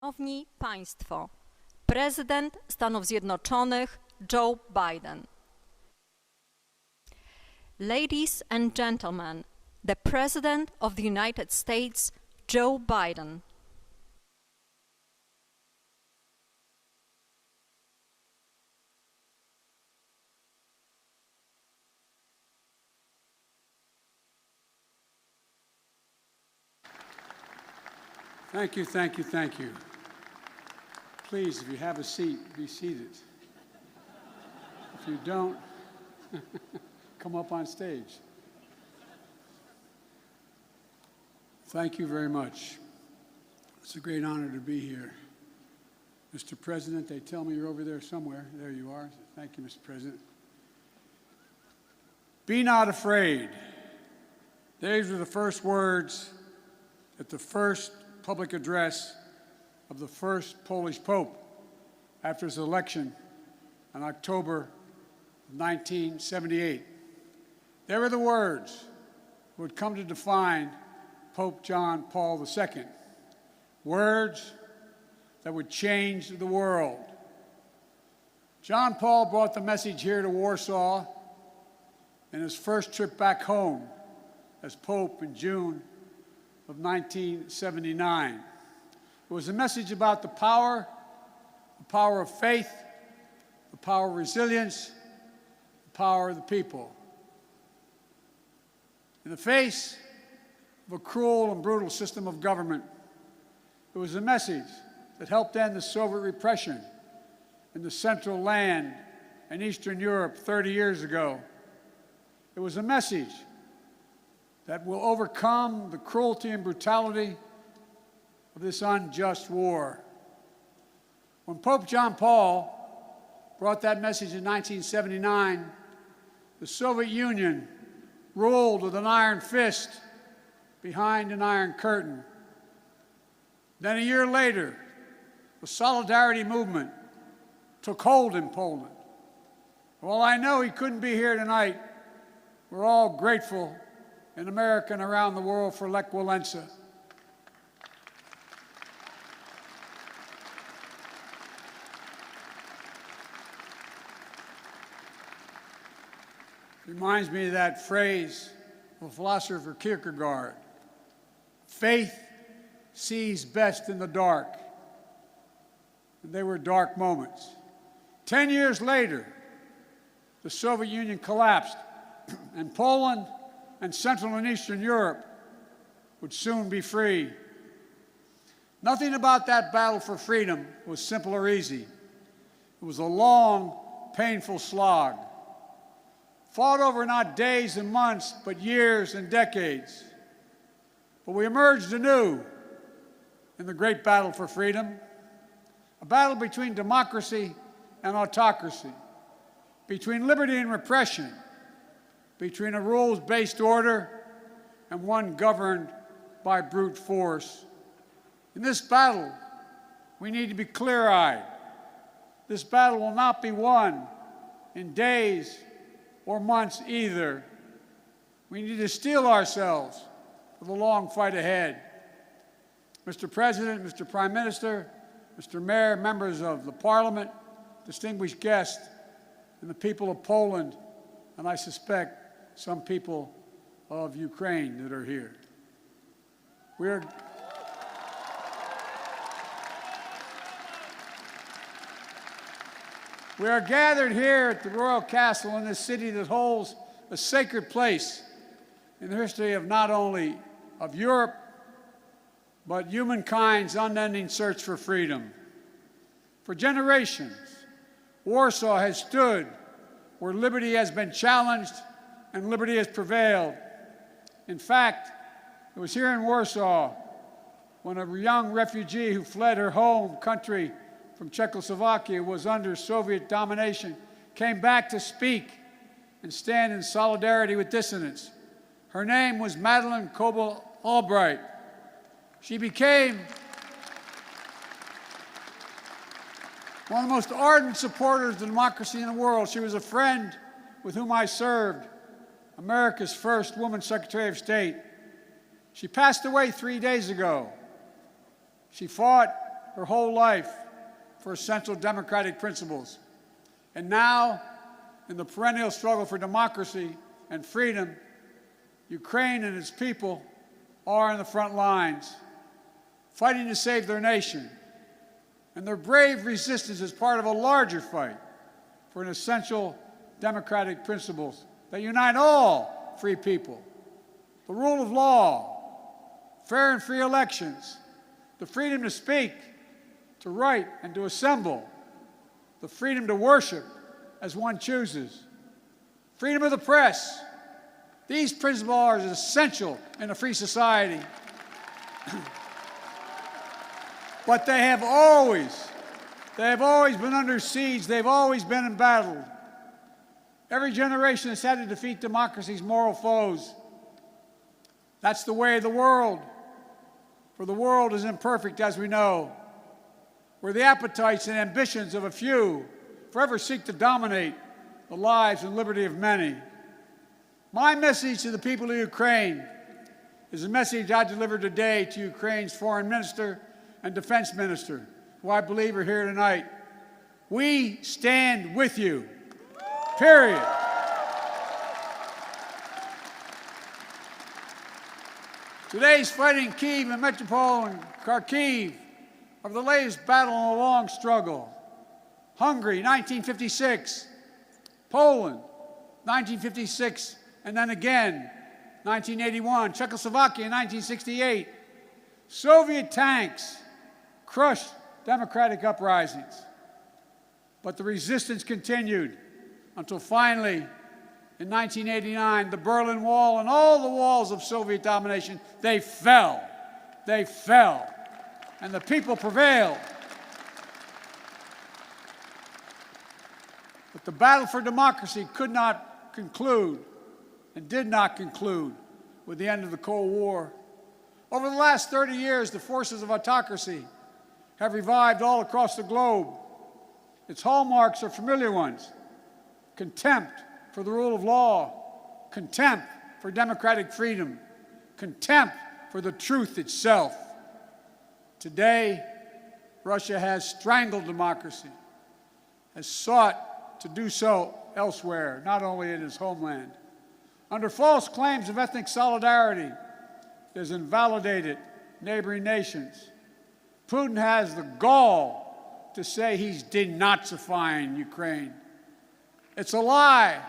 Szanowni Państwo, prezydent Stanów Zjednoczonych Joe Biden. Ladies and gentlemen, the President of the United States, Joe Biden. Thank you, thank you, thank you. Please, if you have a seat, be seated. If you don't, come up on stage. Thank you very much. It's a great honor to be here. Mr. President, they tell me you're over there somewhere. There you are. Thank you, Mr. President. Be not afraid. These were the first words at the first public address of the first Polish Pope after his election in October of 1978. They were the words that would come to define Pope John Paul II, words that would change the world. John Paul brought the message here to Warsaw in his first trip back home as Pope in June of 1979. It was a message about the power of faith, the power of resilience, the power of the people. In the face of a cruel and brutal system of government, it was a message that helped end the Soviet repression in the Central Land and Eastern Europe 30 years ago. It was a message that will overcome the cruelty and brutality of this unjust war. When Pope John Paul brought that message in 1979, the Soviet Union ruled with an iron fist behind an iron curtain. Then a year later, the Solidarity movement took hold in Poland. While I know he couldn't be here tonight, we're all grateful in America and around the world for Lech Walesa. Reminds me of that phrase of philosopher Kierkegaard: faith sees best in the dark. And they were dark moments. 10 years later, the Soviet Union collapsed, and Poland and Central and Eastern Europe would soon be free. Nothing about that battle for freedom was simple or easy. It was a long, painful slog, fought over not days and months, but years and decades. But we emerged anew in the great battle for freedom, a battle between democracy and autocracy, between liberty and repression, between a rules-based order and one governed by brute force. In this battle, we need to be clear-eyed. This battle will not be won in days or months either. We need to steel ourselves for the long fight ahead. Mr. President, Mr. Prime Minister, Mr. Mayor, members of the Parliament, distinguished guests, and the people of Poland, and I suspect some people of Ukraine that are here. We are gathered here at the Royal Castle in this city that holds a sacred place in the history of not only of Europe, but humankind's unending search for freedom. For generations, Warsaw has stood where liberty has been challenged and liberty has prevailed. In fact, it was here in Warsaw when a young refugee who fled her home country from Czechoslovakia was under Soviet domination came back to speak and stand in solidarity with dissidents. Her name was Madeleine Koebel Albright. She became one of the most ardent supporters of democracy in the world. She was a friend with whom I served, America's first woman Secretary of State. She passed away 3 days ago. She fought her whole life for essential democratic principles. And now, in the perennial struggle for democracy and freedom, Ukraine and its people are in the front lines, fighting to save their nation. And their brave resistance is part of a larger fight for an essential democratic principles that unite all free people. The rule of law, fair and free elections, the freedom to speak, to write, and to assemble, the freedom to worship as one chooses, freedom of the press. These principles are essential in a free society. But they have always been under siege. They've always been embattled. Every generation has had to defeat democracy's moral foes. That's the way of the world. For the world is imperfect, as we know, where the appetites and ambitions of a few forever seek to dominate the lives and liberty of many. My message to the people of Ukraine is a message I delivered today to Ukraine's foreign minister and defense minister, who I believe are here tonight. We stand with you, period. Today's fighting in Kyiv and Melitopol and Kharkiv are the latest battle in a long struggle. Hungary, 1956. Poland, 1956, and then again, 1981. Czechoslovakia, 1968. Soviet tanks crushed democratic uprisings. But the resistance continued until finally, in 1989, the Berlin Wall and all the walls of Soviet domination, they fell. They fell. And the people prevailed. But the battle for democracy could not conclude and did not conclude with the end of the Cold War. Over the last 30 years, the forces of autocracy have revived all across the globe. Its hallmarks are familiar ones: contempt for the rule of law, contempt for democratic freedom, contempt for the truth itself. Today, Russia has strangled democracy, has sought to do so elsewhere, not only in its homeland. Under false claims of ethnic solidarity, it has invalidated neighboring nations. Putin has the gall to say he's denazifying Ukraine. It's a lie.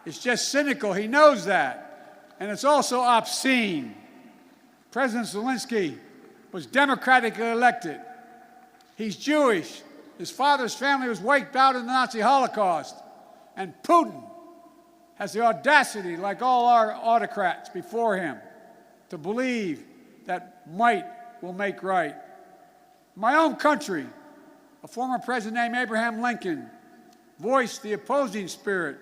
It's just cynical. He knows that. And it's also obscene. President Zelensky was democratically elected. He's Jewish. His father's family was wiped out in the Nazi Holocaust. And Putin has the audacity, like all our autocrats before him, to believe that might will make right. My own country, a former president named Abraham Lincoln, voiced the opposing spirit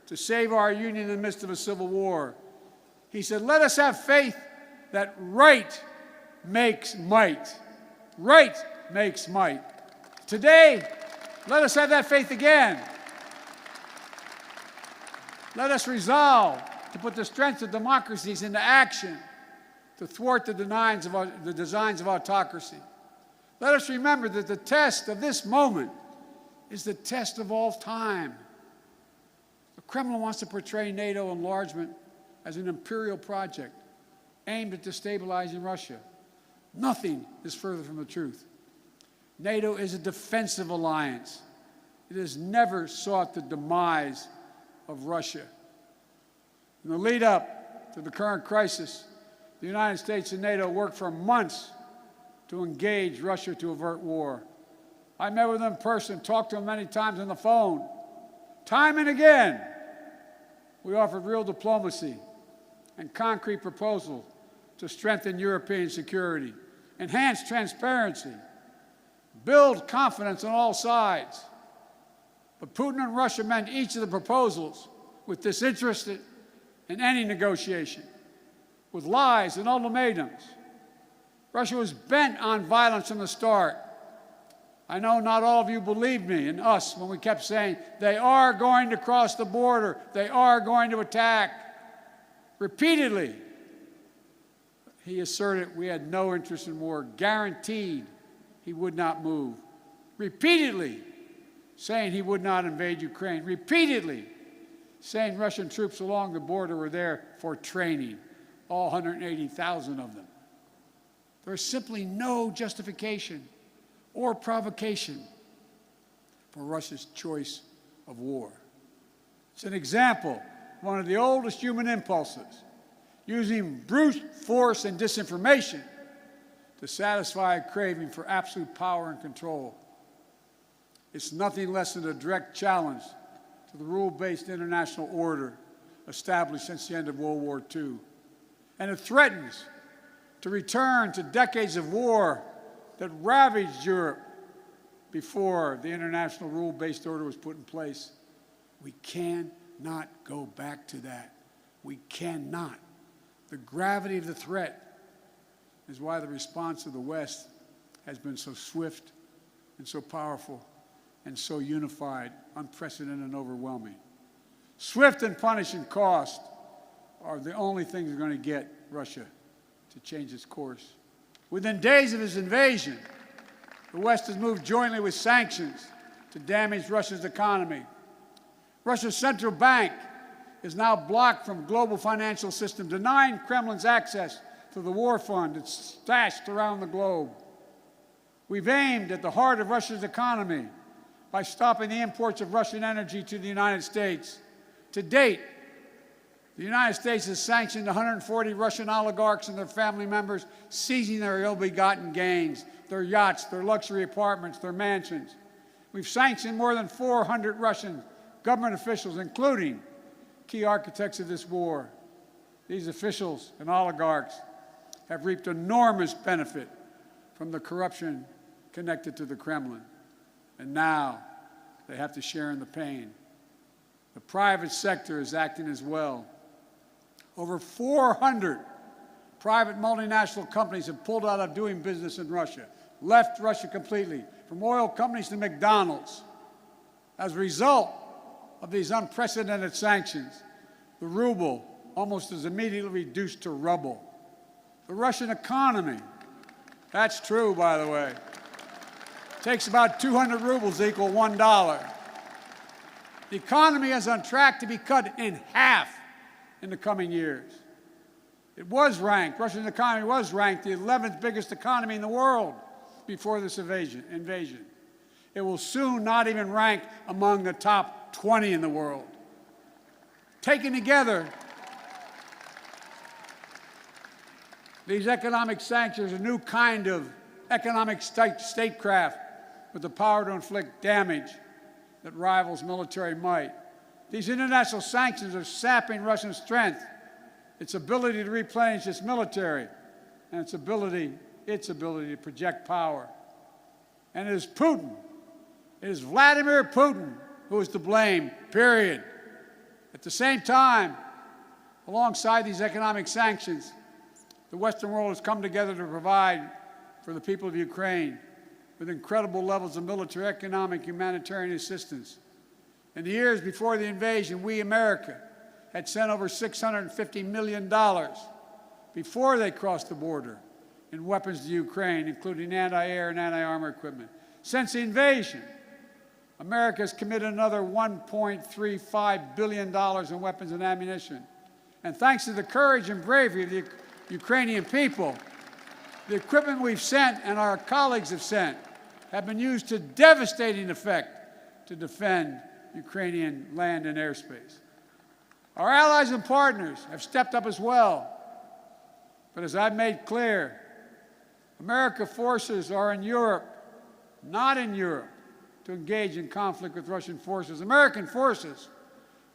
to save our union in the midst of a civil war. He said, "Let us have faith that right makes might." Right makes might. Today, let us have that faith again. Let us resolve to put the strength of democracies into action to thwart the designs of autocracy. Let us remember that the test of this moment is the test of all time. The Kremlin wants to portray NATO enlargement as an imperial project aimed at destabilizing Russia. Nothing is further from the truth. NATO is a defensive alliance. It has never sought the demise of Russia. In the lead up to the current crisis, the United States and NATO worked for months to engage Russia to avert war. I met with them in person, talked to them many times on the phone. Time and again, we offered real diplomacy and concrete proposals to strengthen European security, enhance transparency, build confidence on all sides. But Putin and Russia met each of the proposals with disinterest in any negotiation, with lies and ultimatums. Russia was bent on violence from the start. I know not all of you believed me and us when we kept saying, they are going to cross the border, they are going to attack. Repeatedly, he asserted we had no interest in war, guaranteed he would not move. Repeatedly saying he would not invade Ukraine. Repeatedly saying Russian troops along the border were there for training, all 180,000 of them. There is simply no justification or provocation for Russia's choice of war. It's an example of one of the oldest human impulses, using brute force and disinformation to satisfy a craving for absolute power and control. It's nothing less than a direct challenge to the rule-based international order established since the end of World War II. And it threatens to return to decades of war that ravaged Europe before the international rule-based order was put in place. We cannot go back to that. We cannot. The gravity of the threat is why the response of the West has been so swift and so powerful and so unified, unprecedented and overwhelming. Swift and punishing cost are the only things that are going to get Russia to change its course. Within days of his invasion, the West has moved jointly with sanctions to damage Russia's economy. Russia's central bank is now blocked from the global financial system, denying Kremlin's access to the war fund that's stashed around the globe. We've aimed at the heart of Russia's economy by stopping the imports of Russian energy to the United States. To date, the United States has sanctioned 140 Russian oligarchs and their family members, seizing their ill-begotten gains, their yachts, their luxury apartments, their mansions. We've sanctioned more than 400 Russian government officials, including key architects of this war. These officials and oligarchs have reaped enormous benefit from the corruption connected to the Kremlin. And now they have to share in the pain. The private sector is acting as well. Over 400 private multinational companies have pulled out of doing business in Russia, left Russia completely, from oil companies to McDonald's. As a result of these unprecedented sanctions, the ruble almost is immediately reduced to rubble. The Russian economy, that's true, by the way, takes about 200 rubles to equal $1. The economy is on track to be cut in half in the coming years. It was ranked, Russia's economy was ranked the 11th biggest economy in the world before this invasion. It will soon not even rank among the top 20 in the world. Taken together, these economic sanctions are a new kind of economic statecraft with the power to inflict damage that rivals military might. These international sanctions are sapping Russian strength, its ability to replenish its military, and its ability to project power. And it is Putin, it is Vladimir Putin who is to blame, period. At the same time, alongside these economic sanctions, the Western world has come together to provide for the people of Ukraine with incredible levels of military, economic, humanitarian assistance. In the years before the invasion, we, America, had sent over $650 million before they crossed the border in weapons to Ukraine, including anti-air and anti-armor equipment. Since the invasion, America has committed another $1.35 billion in weapons and ammunition. And thanks to the courage and bravery of the Ukrainian people, the equipment we've sent and our colleagues have sent have been used to devastating effect to defend Ukrainian land and airspace. Our allies and partners have stepped up as well. But as I've made clear, American forces are in Europe, not in Europe, to engage in conflict with Russian forces. American forces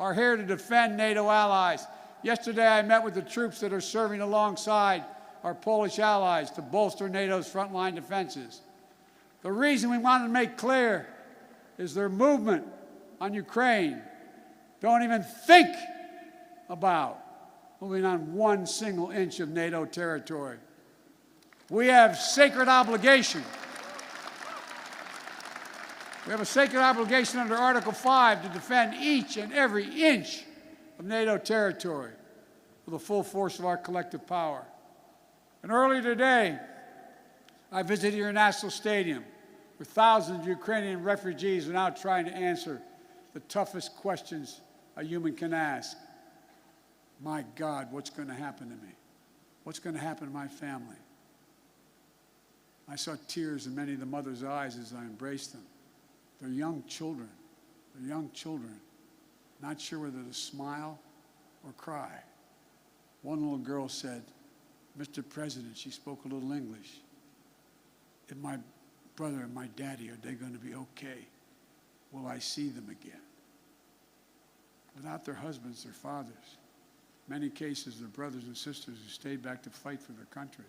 are here to defend NATO allies. Yesterday, I met with the troops that are serving alongside our Polish allies to bolster NATO's frontline defenses. The reason we want to make clear is their movement on Ukraine. Don't even think about moving on one single inch of NATO territory. We have sacred obligation. We have a sacred obligation under Article 5 to defend each and every inch of NATO territory with the full force of our collective power. And earlier today, I visited your national stadium, where thousands of Ukrainian refugees are now trying to answer the toughest questions a human can ask. My God, what's going to happen to me? What's going to happen to my family? I saw tears in many of the mothers' eyes as I embraced them. They're young children. They're young children, not sure whether to smile or cry. One little girl said, "Mr. President," she spoke a little English, "if my brother and my daddy, are they going to be okay? Will I see them again?" Without their husbands, their fathers, in many cases, their brothers and sisters who stayed back to fight for their country.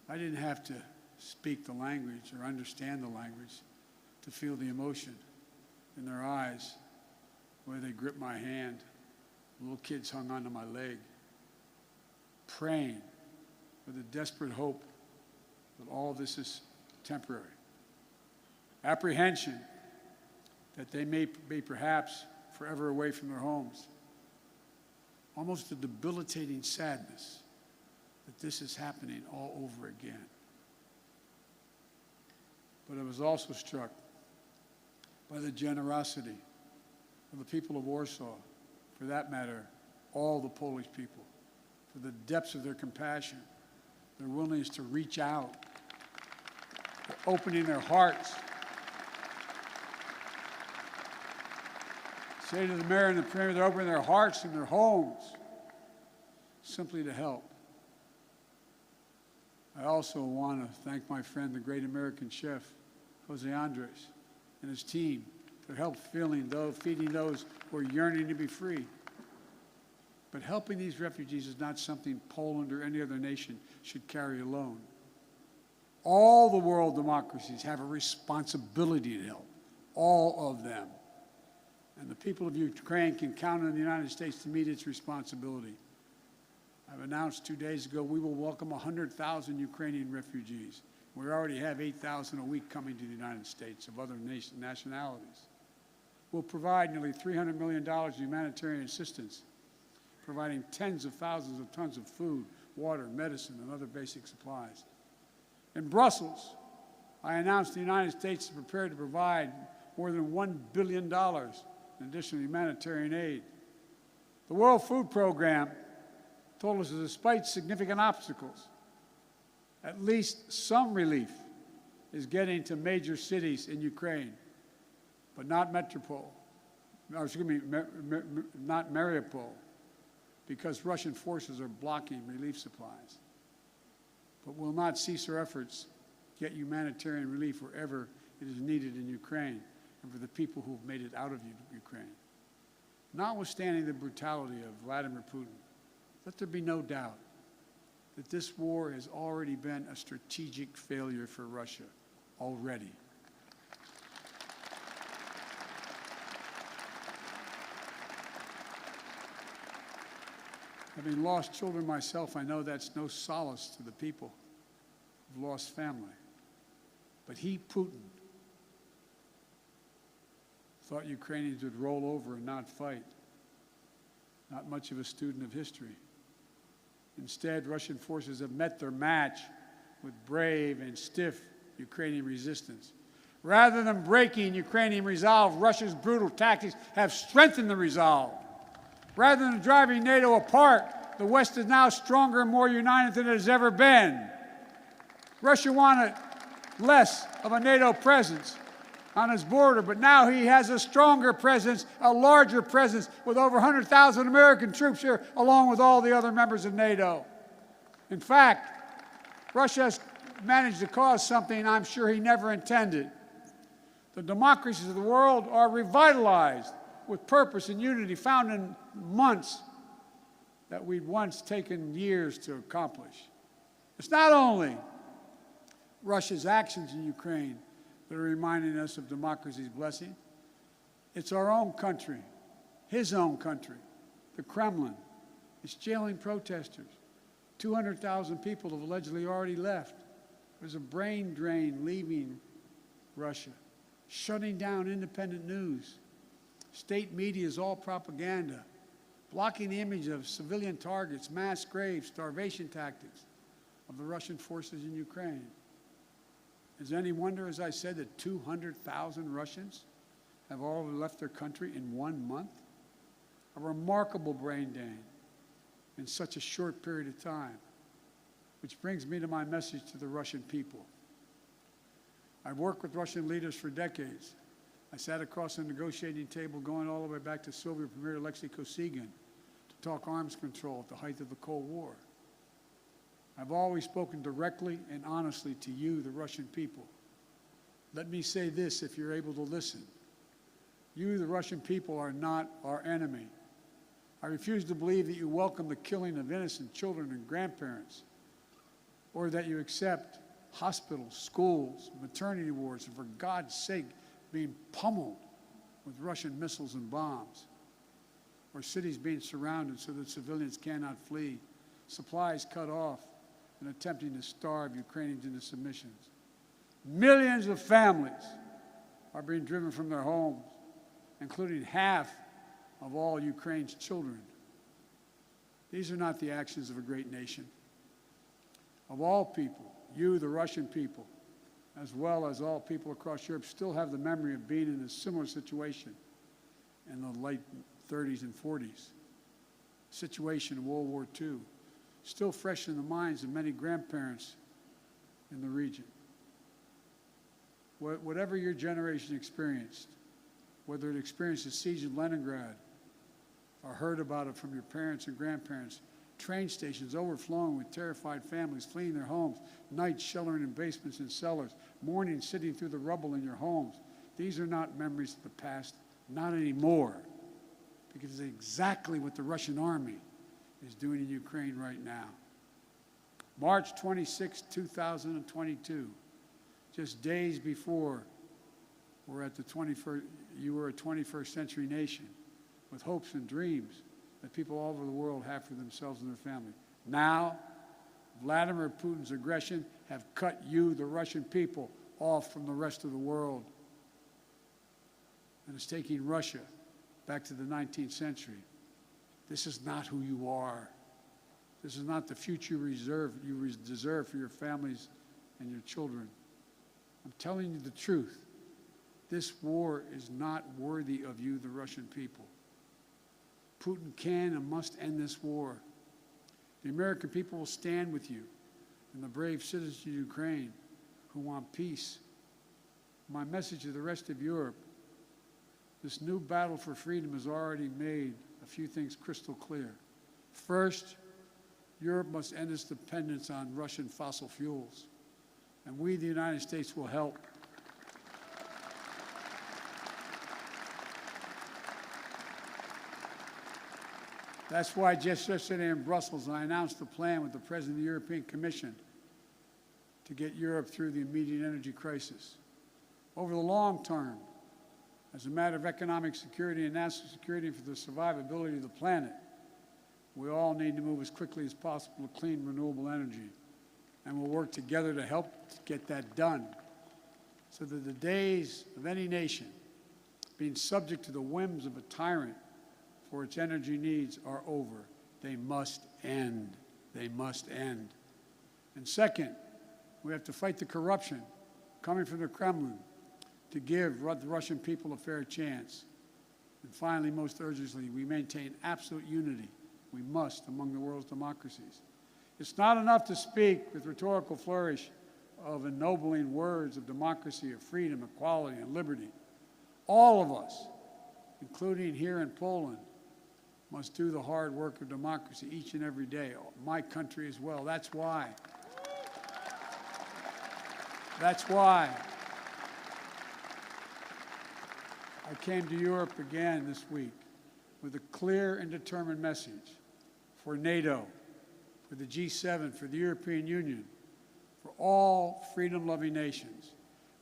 I didn't have to speak the language or understand the language to feel the emotion in their eyes, the way they gripped my hand. Little kids hung onto my leg, praying with a desperate hope that all of this is temporary. Apprehension that they may be perhaps forever away from their homes. Almost a debilitating sadness that this is happening all over again. But I was also struck by the generosity of the people of Warsaw, for that matter, all the Polish people, for the depths of their compassion, their willingness to reach out, for opening their hearts. Say to the mayor and the premier, they're opening their hearts and their homes simply to help. I also want to thank my friend, the great American chef, Jose Andres, and his team for help feeding those who are yearning to be free. But helping these refugees is not something Poland or any other nation should carry alone. All the world democracies have a responsibility to help, all of them. And the people of Ukraine can count on the United States to meet its responsibility. I've announced 2 days ago we will welcome 100,000 Ukrainian refugees. We already have 8,000 a week coming to the United States of other nationalities. We'll provide nearly $300 million in humanitarian assistance, providing tens of thousands of tons of food, water, medicine, and other basic supplies. In Brussels, I announced the United States is prepared to provide more than $1 billion in additional humanitarian aid. The World Food Program told us that despite significant obstacles, at least some relief is getting to major cities in Ukraine, but not not Mariupol, because Russian forces are blocking relief supplies. But we'll not cease our efforts to get humanitarian relief wherever it is needed in Ukraine and for the people who have made it out of Ukraine. Notwithstanding the brutality of Vladimir Putin, let there be no doubt that this war has already been a strategic failure for Russia, already. Having lost children myself, I know that's no solace to the people who've lost family. But he, Putin, thought Ukrainians would roll over and not fight. Not much of a student of history. Instead, Russian forces have met their match with brave and stiff Ukrainian resistance. Rather than breaking Ukrainian resolve, Russia's brutal tactics have strengthened the resolve. Rather than driving NATO apart, the West is now stronger and more united than it has ever been. Russia wanted less of a NATO presence on his border, but now he has a stronger presence, a larger presence, with over 100,000 American troops here, along with all the other members of NATO. In fact, Russia has managed to cause something I'm sure he never intended. The democracies of the world are revitalized with purpose and unity found in months that we'd once taken years to accomplish. It's not only Russia's actions in Ukraine that are reminding us of democracy's blessing. It's our own country, his own country, the Kremlin. It's jailing protesters. 200,000 people have allegedly already left. There's a brain drain leaving Russia, shutting down independent news. State media is all propaganda, blocking the image of civilian targets, mass graves, starvation tactics. of the Russian forces in Ukraine. Is it any wonder, as I said, that 200,000 Russians have already left their country in 1 month? A remarkable brain drain in such a short period of time. Which brings me to my message to the Russian people. I've worked with Russian leaders for decades. I sat across a negotiating table going all the way back to Soviet Premier Alexei Kosygin to talk arms control at the height of the Cold War. I've always spoken directly and honestly to you, the Russian people. Let me say this if you're able to listen. You, the Russian people, are not our enemy. I refuse to believe that you welcome the killing of innocent children and grandparents, or that you accept hospitals, schools, maternity wards, and for God's sake, being pummeled with Russian missiles and bombs, or cities being surrounded so that civilians cannot flee, supplies cut off, and attempting to starve Ukrainians into submissions. Millions of families are being driven from their homes, including half of all Ukraine's children. These are not the actions of a great nation. Of all people, you, the Russian people, as well as all people across Europe, still have the memory of being in a similar situation in the late 30s and 40s. Situation in World War II, still fresh in the minds of many grandparents in the region. Whatever your generation experienced, whether it experienced the siege of Leningrad or heard about it from your parents and grandparents, train stations overflowing with terrified families fleeing their homes, nights sheltering in basements and cellars, mornings sitting through the rubble in your homes. These are not memories of the past, not anymore, because it's exactly what the Russian army is doing in Ukraine right now. March 26, 2022, just days before we're at the 21st, you were a 21st century nation with hopes and dreams that people all over the world have for themselves and their family. Now, Vladimir Putin's aggression have cut you, the Russian people, off from the rest of the world. And it's taking Russia back to the 19th century. This is not who you are. This is not the future you deserve for your families and your children. I'm telling you the truth. This war is not worthy of you, the Russian people. Putin can and must end this war. The American people will stand with you and the brave citizens of Ukraine who want peace. My message to the rest of Europe, this new battle for freedom has already made a few things crystal clear. First, Europe must end its dependence on Russian fossil fuels, and we, the United States, will help. That's why just yesterday in Brussels, I announced the plan with the President of the European Commission to get Europe through the immediate energy crisis. Over the long term, as a matter of economic security and national security for the survivability of the planet, we all need to move as quickly as possible to clean, renewable energy. And we'll work together to help get that done so that the days of any nation being subject to the whims of a tyrant for its energy needs are over. They must end. They must end. And second, we have to fight the corruption coming from the Kremlin to give the Russian people a fair chance. And finally, most urgently, we maintain absolute unity. We must among the world's democracies. It's not enough to speak with rhetorical flourish of ennobling words of democracy, of freedom, equality, and liberty. All of us, including here in Poland, must do the hard work of democracy each and every day. My country as well. That's why I came to Europe again this week with a clear and determined message for NATO, for the G7, for the European Union, for all freedom-loving nations.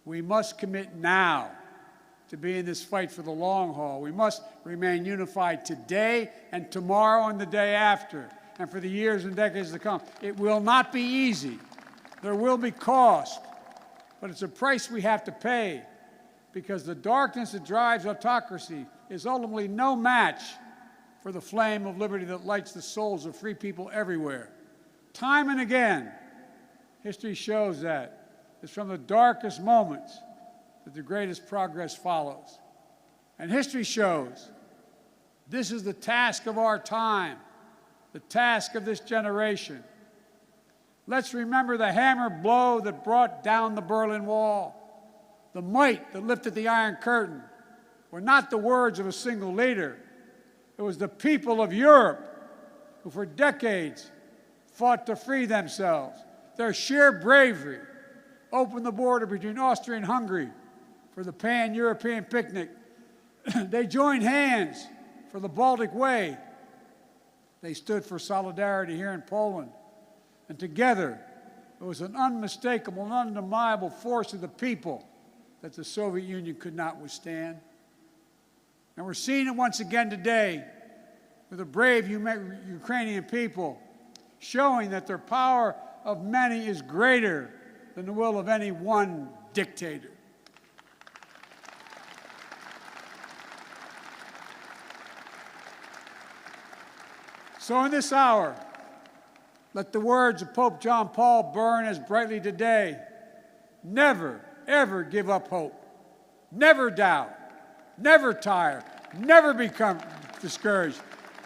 We must commit now to be in this fight for the long haul. We must remain unified today and tomorrow and the day after, and for the years and decades to come. It will not be easy. There will be cost, but it's a price we have to pay, because the darkness that drives autocracy is ultimately no match for the flame of liberty that lights the souls of free people everywhere. Time and again, History shows that it's from the darkest moments that the greatest progress follows. And history shows this is the task of our time, the task of this generation. Let's remember the hammer blow that brought down the Berlin Wall. The might that lifted the Iron Curtain were not the words of a single leader. It was the people of Europe who for decades fought to free themselves. Their sheer bravery opened the border between Austria and Hungary for the pan-European picnic. They joined hands for the Baltic Way. They stood for solidarity here in Poland. And together, it was an unmistakable and undeniable force of the people that the Soviet Union could not withstand. And we're seeing it once again today with the brave Ukrainian people showing that their power of many is greater than the will of any one dictator. So in this hour, let the words of Pope John Paul burn as brightly today. Never, ever give up hope. Never doubt. Never tire. Never become discouraged.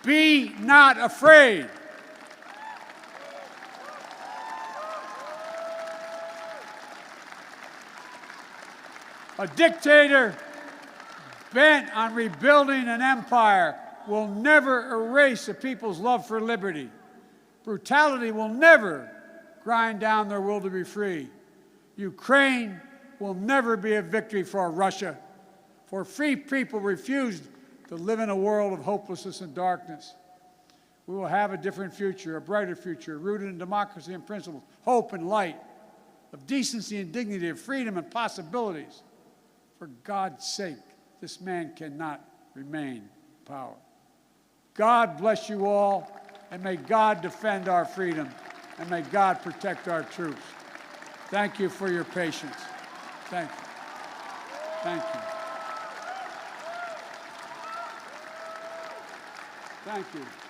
Be not afraid. A dictator bent on rebuilding an empire will never erase a people's love for liberty. Brutality will never grind down their will to be free. Ukraine will never be a victory for Russia, for free people refused to live in a world of hopelessness and darkness. We will have a different future, a brighter future, rooted in democracy and principles, hope and light, of decency and dignity, of freedom and possibilities. For God's sake, this man cannot remain in power. God bless you all, and may God defend our freedom, and may God protect our troops. Thank you for your patience. Thank you. Thank you. Thank you.